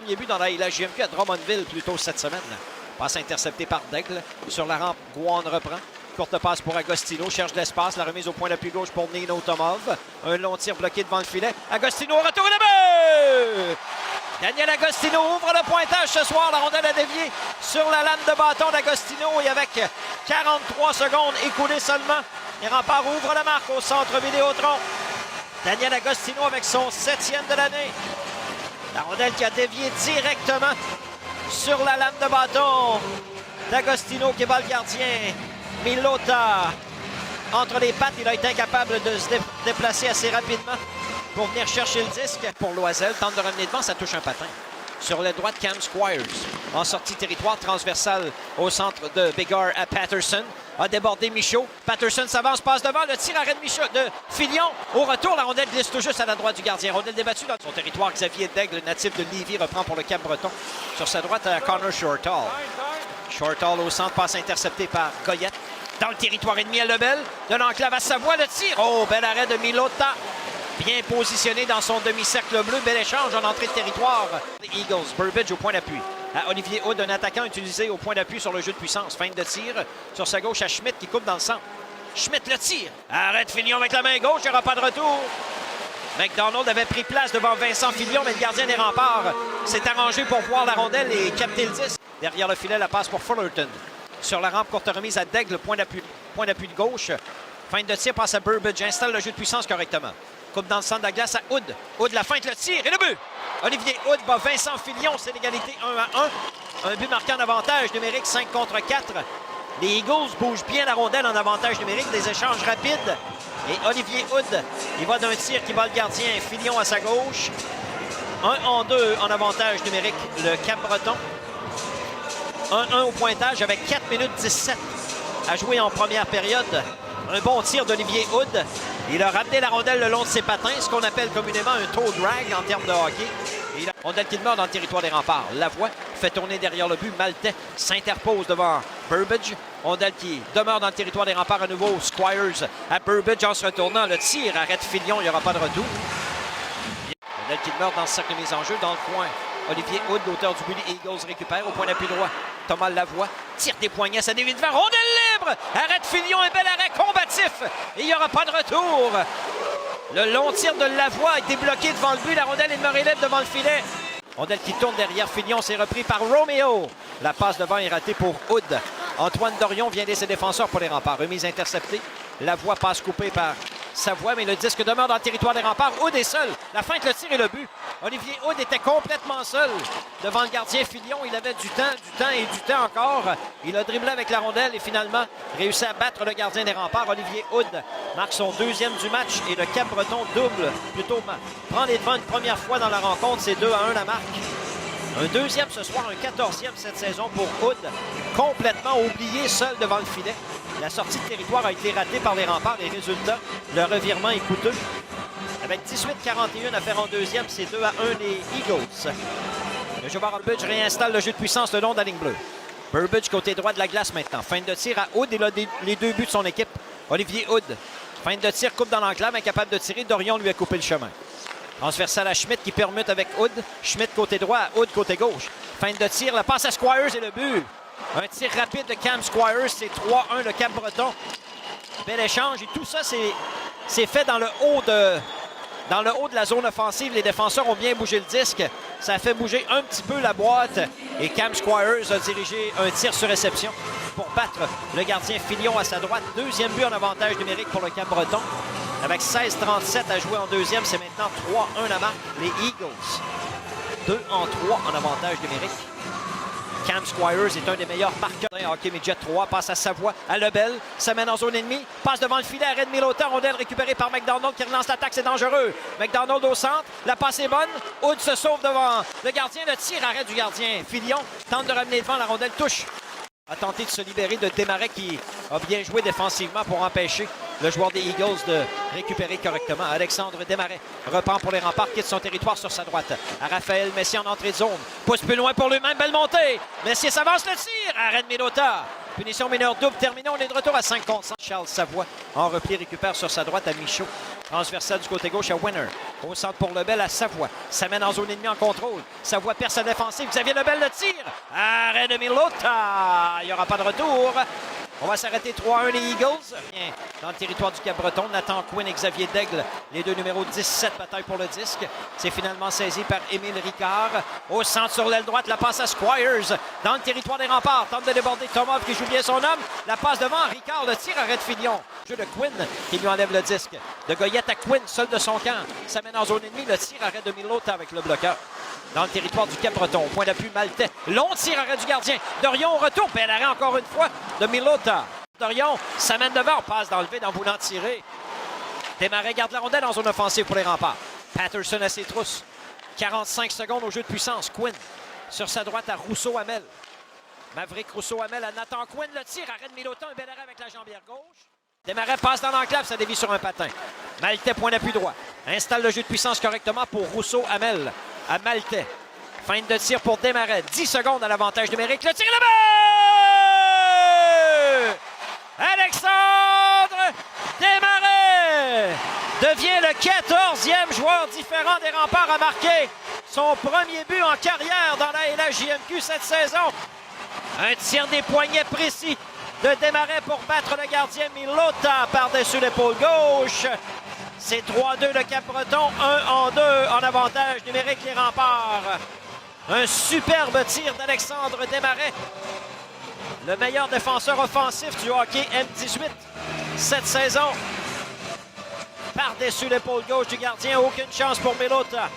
premier but dans la LHJMQ à Drummondville plus tôt cette semaine. Passe interceptée par Daigle. Sur la rampe, Guan reprend. Courte passe pour Agostino. Cherche de l'espace. La remise au point d'appui gauche pour Nino Tomov. Un long tir bloqué devant le filet. Agostino retourne le but! Daniel Agostino ouvre le pointage ce soir. La rondelle a dévié sur la lame de bâton d'Agostino. Et avec 43 secondes écoulées seulement, les Remparts ouvrent la marque au centre Vidéotron. Daniel Agostino avec son 7e de l'année. La rondelle qui a dévié directement sur la lame de bâton d'Agostino qui bat le gardien. Milota entre les pattes. Il a été incapable de se déplacer assez rapidement pour venir chercher le disque. Pour Loisel, tente de ramener devant, ça touche un patin. Sur la droite, Cam Squires. En sortie territoire transversale au centre de Biggar à Patterson. A débordé Michaud. Patterson s'avance, passe devant. Le tir arrête de Filion. Au retour, la rondelle glisse tout juste à la droite du gardien. Rondelle débattue dans son territoire. Xavier Daigle, natif de Lévis, reprend pour le Cap-Breton. Sur sa droite, à Connor Shortall. Shortall au centre, passe intercepté par Goyette. Dans le territoire ennemi à Lebel. De l'enclave à Savoie, le tir. Oh, bel arrêt de Milota. Bien positionné dans son demi-cercle bleu. Bel échange en entrée de territoire. Les Eagles, Burbidge au point d'appui. À Olivier Hood, un attaquant utilisé au point d'appui sur le jeu de puissance. Feinte de tir sur sa gauche à Schmidt qui coupe dans le centre. Schmidt le tire. Arrête Filion avec la main gauche. Il n'y aura pas de retour. McDonald avait pris place devant Vincent Filion, mais le gardien des Remparts s'est arrangé pour voir la rondelle et capter le disque. Derrière le filet, la passe pour Fullerton. Sur la rampe, courte remise à Daigle, point d'appui de gauche. Feinte de tir, passe à Burbidge. Installe le jeu de puissance correctement. Coupe dans le centre de la glace à Hood. Hood, la feinte, le tir et le but! Olivier Hood bat Vincent Filion. C'est l'égalité 1-1. Un but marqué en avantage numérique 5 contre 4. Les Eagles bougent bien la rondelle en avantage numérique. Des échanges rapides. Et Olivier Hood, il va d'un tir qui bat le gardien. Filion à sa gauche. 1-2 en avantage numérique. Le Cap-Breton. 1-1 au pointage avec 4 minutes 17 à jouer en première période. Un bon tir d'Olivier Hood. Il a ramené la rondelle le long de ses patins, ce qu'on appelle communément un toe drag en termes de hockey. Et la rondelle qui demeure dans le territoire des Remparts. Lavoie fait tourner derrière le but. Maltais s'interpose devant Burbidge. Rondelle qui demeure dans le territoire des Remparts à nouveau. Squires à Burbidge en se retournant. Le tir arrête Filion. Il n'y aura pas de retour. Rondelle qui demeure dans le cercle de mise en jeu dans le coin. Olivier Hood, l'auteur du but des Eagles, récupère au point d'appui droit. Thomas Lavoie tire des poignets, ça dévie devant. Rondelle libre! Arrête Filion, un bel arrêt combatif. Et il n'y aura pas de retour. Le long tir de Lavoie a été bloqué devant le but. La rondelle est demeurée libre devant le filet. Rondelle qui tourne derrière Filion, c'est repris par Romeo. La passe devant est ratée pour Hood. Antoine Dorion vient aider ses défenseurs pour les Remparts. Remise interceptée. Lavoie passe coupée par Savoie, mais le disque demeure dans le territoire des Remparts. Hood est seul. La feinte, le tir et le but. Olivier Hood était complètement seul devant le gardien Filion. Il avait du temps encore. Il a dribblé avec la rondelle et finalement réussi à battre le gardien des Remparts. Olivier Hood marque son 2e du match et le Cap-Breton double. Plutôt prend les devants une première fois dans la rencontre. C'est 2-1 la marque. Un 2e ce soir, un 14e cette saison pour Hood. Complètement oublié seul devant le filet. La sortie de territoire a été ratée par les Remparts. Les résultats, le revirement est coûteux. Avec 18-41 à faire en 2e, c'est 2-1 les Eagles. Le joueur Burbidge réinstalle le jeu de puissance le long de la ligne bleue. Burbidge côté droit de la glace maintenant. Feinte de tir à Hood. Il a les 2 buts de son équipe. Olivier Hood. Feinte de tir, coupe dans l'enclave, incapable de tirer. Dorion lui a coupé le chemin. Transversal à Schmidt qui permute avec Hood. Schmidt côté droit, Hood côté gauche. Feinte de tir, la passe à Squires et le but. Un tir rapide de Cam Squires, c'est 3-1 le Cap-Breton. Bel échange et tout ça, c'est fait dans le haut de la zone offensive. Les défenseurs ont bien bougé le disque. Ça a fait bouger un petit peu la boîte. Et Cam Squires a dirigé un tir sur réception pour battre le gardien Filion à sa droite. 2e but en avantage numérique pour le Cap-Breton. Avec 16-37 à jouer en 2e, c'est maintenant 3-1 la marque. Les Eagles, 2-3 en avantage numérique. Cam Squires est un des meilleurs marqueurs. Hockey Midget 3 passe à Savoie, à Lebel. Ça mène en zone ennemie. Passe devant le filet, arrêt de Milota. Rondelle récupérée par McDonald qui relance l'attaque. C'est dangereux. McDonald au centre. La passe est bonne. Hood se sauve devant le gardien. Le tir, arrêt du gardien. Filion tente de ramener devant. La rondelle touche. A tenté de se libérer de Desmarais qui a bien joué défensivement pour empêcher le joueur des Eagles de récupérer correctement. Alexandre Desmarais reprend pour les Remparts, quitte son territoire sur sa droite. À Raphaël Messier en entrée de zone. Pousse plus loin pour lui-même, belle montée. Messier s'avance, le tir. Arrête Milota. Punition mineure double terminée. On est de retour à 5 contre 5. Charles Savoie en repli récupère sur sa droite à Michaud. Transversal du côté gauche à Winner. Au centre pour Lebel à Savoie. Ça mène en zone ennemie en contrôle. Savoie perd sa défensive. Xavier Lebel le tire. Arrêt de Milota. Il n'y aura pas de retour. On va s'arrêter 3-1 les Eagles. Bien, dans le territoire du Cap-Breton, Nathan Quinn et Xavier Daigle, les deux numéros 17, bataille pour le disque. C'est finalement saisi par Émile Ricard. Au centre sur l'aile droite, la passe à Squires. Dans le territoire des remparts, tente de déborder Tomov qui joue bien son homme. La passe devant, Ricard, le tir, arrête Fillon. Jeu de Quinn qui lui enlève le disque. De Goyette à Quinn, seul de son camp. Ça mène en zone ennemie, le tir, arrêt de Milota avec le bloqueur. Dans le territoire du Cap-Breton, point d'appui Maltais. Long tir, arrêt du gardien. Dorion au retour, bel arrêt encore une fois de Milota. Dorion, ça mène devant, passe dans le vide en voulant tirer. Desmarais garde la rondelle en zone offensive pour les remparts. Patterson à ses trousses. 45 secondes au jeu de puissance. Quinn sur sa droite à Rousseau-Hamel. Maverick Rousseau-Hamel à Nathan Quinn. Le tir, arrêt de Milota, un bel arrêt avec la jambière gauche. Desmarais passe dans l'enclave, ça dévie sur un patin. Maltais, point d'appui droit. Installe le jeu de puissance correctement pour Rousseau-Hamel à Maltais. Fin de tir pour Desmarais. 10 secondes à l'avantage numérique. Le tir est là-bas! Alexandre Desmarais devient le 14e joueur différent des remparts à marquer son premier but en carrière dans la LHJMQ cette saison. Un tir des poignets précis de Desmarais pour battre le gardien Milota par-dessus l'épaule gauche. C'est 3-2 le Cap-Breton, 1-2 en avantage numérique les remparts. Un superbe tir d'Alexandre Desmarais, le meilleur défenseur offensif du hockey M18 cette saison. Par-dessus l'épaule gauche du gardien, aucune chance pour Milota.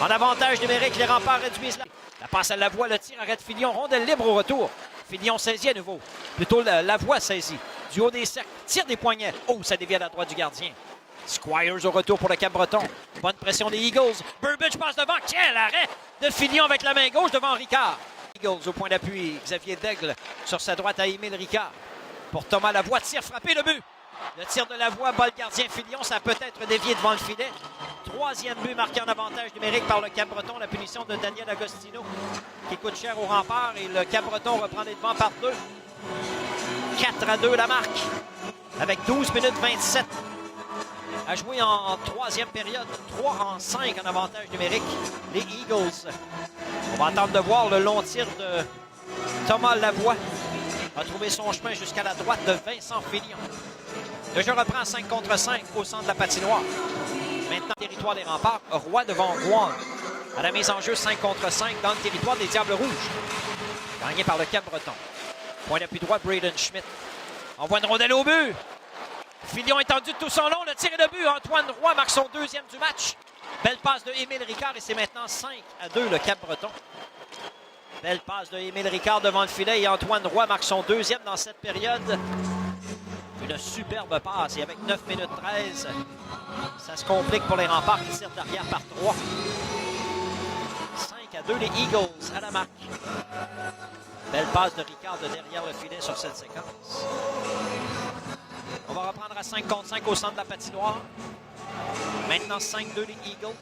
En avantage numérique, les remparts réduisent la passe à Lavoie, le tir arrête Fillon, rondelle libre au retour. Fillon saisit à nouveau, plutôt Lavoie saisit. Du haut des cercles, tire des poignets. Oh, ça dévie à la droite du gardien. Squires au retour pour le Cap-Breton. Bonne pression des Eagles. Burbidge passe devant. Quel arrêt de Fillon avec la main gauche devant Ricard. Eagles au point d'appui. Xavier Daigle sur sa droite à Émile Ricard. Pour Thomas Lavoie, tir frappé, le but. Le tir de Lavoie, bat le gardien Fillon. Ça a peut-être dévié devant le filet. Troisième but marqué en avantage numérique par le Cap-Breton. La punition de Daniel Agostino qui coûte cher au rempart. Et le Cap-Breton reprend les devants par 2. 4-2 la marque. Avec 12 minutes 27 à jouer en troisième période. 3-5 en avantage numérique. Les Eagles. On va attendre de voir le long tir de Thomas Lavoie. A trouvé son chemin jusqu'à la droite de Vincent Fillon. Le jeu reprend 5 contre 5 au centre de la patinoire. Maintenant, territoire des remparts. Roy devant Guan. À la mise en jeu 5 contre 5 dans le territoire des Diables Rouges. Gagné par le Cap-Breton. Point d'appui droit, Braden Schmidt. Envoie une rondelle au but. Fillon étendu de tout son long. Le tir est de but. Antoine Roy marque son deuxième du match. Belle passe de Émile Ricard et c'est maintenant 5-2 le Cap-Breton. Belle passe de Émile Ricard devant le filet et Antoine Roy marque son deuxième dans cette période. Une superbe passe et avec 9 minutes 13, ça se complique pour les remparts qui tirent derrière par 3. 5-2 les Eagles à la marque. Belle passe de Ricard de derrière le filet sur cette séquence. On va reprendre à 5 contre 5 au centre de la patinoire. Maintenant 5-2 les Eagles.